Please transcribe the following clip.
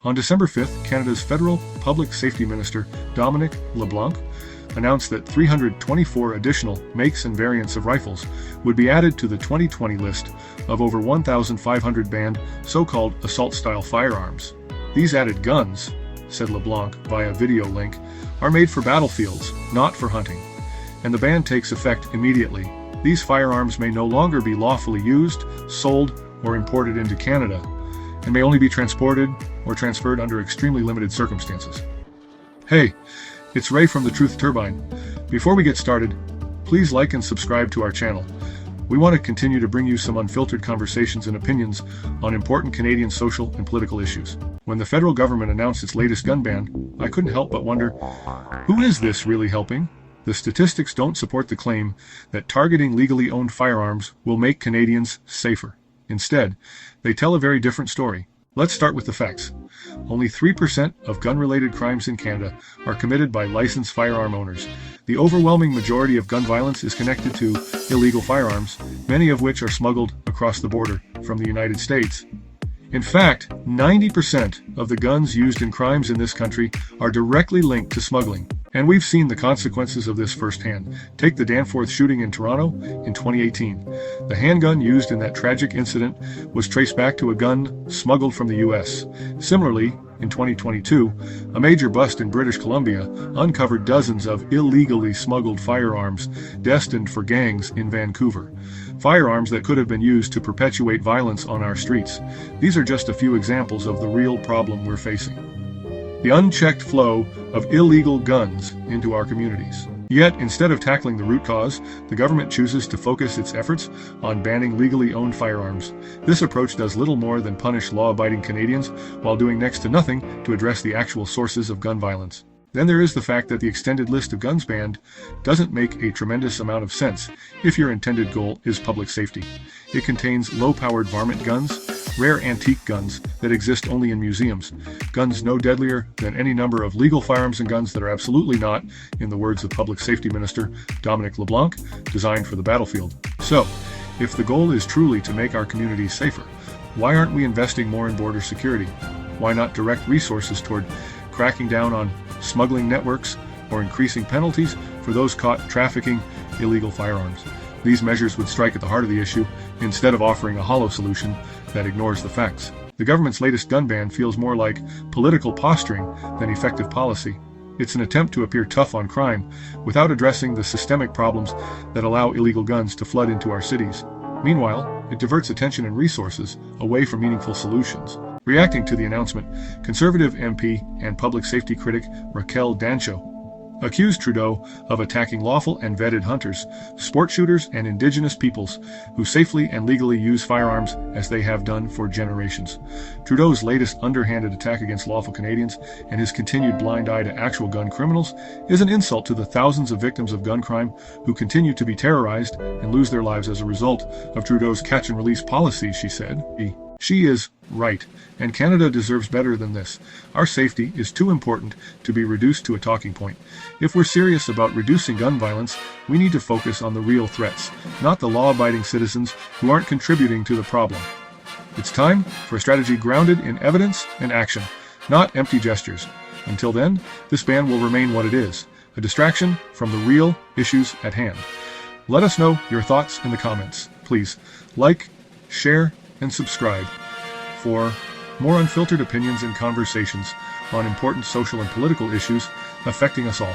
On December 5th, Canada's Federal Public Safety Minister, Dominic LeBlanc, announced that 324 additional makes and variants of rifles would be added to the 2020 list of over 1,500 banned so-called assault-style firearms. These added guns, said LeBlanc via video link, are made for battlefields, not for hunting. And the ban takes effect immediately. These firearms may no longer be lawfully used, sold, or imported into Canada, and may only be transported or transferred under extremely limited circumstances. Hey, it's Ray from the Truth Turbine. Before we get started, please like and subscribe to our channel. We want to continue to bring you some unfiltered conversations and opinions on important Canadian social and political issues. When the federal government announced its latest gun ban, I couldn't help but wonder, who is this really helping? The statistics don't support the claim that targeting legally owned firearms will make Canadians safer. Instead, they tell a very different story. Let's start with the facts. Only 3% of gun-related crimes in Canada are committed by licensed firearm owners. The overwhelming majority of gun violence is connected to illegal firearms, many of which are smuggled across the border from the United States. In fact, 90% of the guns used in crimes in this country are directly linked to smuggling. And we've seen the consequences of this firsthand. Take the Danforth shooting in Toronto in 2018. The handgun used in that tragic incident was traced back to a gun smuggled from the US. Similarly, in 2022, a major bust in British Columbia uncovered dozens of illegally smuggled firearms destined for gangs in Vancouver. Firearms that could have been used to perpetuate violence on our streets. These are just a few examples of the real problem we're facing. The unchecked flow of illegal guns into our communities. Yet, instead of tackling the root cause, the government chooses to focus its efforts on banning legally owned firearms. This approach does little more than punish law-abiding Canadians while doing next to nothing to address the actual sources of gun violence. Then there is the fact that the extended list of guns banned doesn't make a tremendous amount of sense if your intended goal is public safety. It contains low-powered varmint guns, rare antique guns that exist only in museums, guns no deadlier than any number of legal firearms, and guns that are absolutely not, in the words of Public Safety Minister Dominic LeBlanc, designed for the battlefield. So, if the goal is truly to make our communities safer, why aren't we investing more in border security? Why not direct resources toward cracking down on smuggling networks or increasing penalties for those caught trafficking illegal firearms? These measures would strike at the heart of the issue instead of offering a hollow solution that ignores the facts. The government's latest gun ban feels more like political posturing than effective policy. It's an attempt to appear tough on crime without addressing the systemic problems that allow illegal guns to flood into our cities. Meanwhile, it diverts attention and resources away from meaningful solutions. Reacting to the announcement, Conservative MP and public safety critic Raquel Dancho accused Trudeau of attacking lawful and vetted hunters, sport shooters, and Indigenous peoples who safely and legally use firearms as they have done for generations. Trudeau's latest underhanded attack against lawful Canadians and his continued blind eye to actual gun criminals is an insult to the thousands of victims of gun crime who continue to be terrorized and lose their lives as a result of Trudeau's catch-and-release policy, she said. She is right, and Canada deserves better than this. Our safety is too important to be reduced to a talking point. If we're serious about reducing gun violence, we need to focus on the real threats, not the law-abiding citizens who aren't contributing to the problem. It's time for a strategy grounded in evidence and action, not empty gestures. Until then, this ban will remain what it is, a distraction from the real issues at hand. Let us know your thoughts in the comments. Please like, share, and subscribe for more unfiltered opinions and conversations on important social and political issues affecting us all.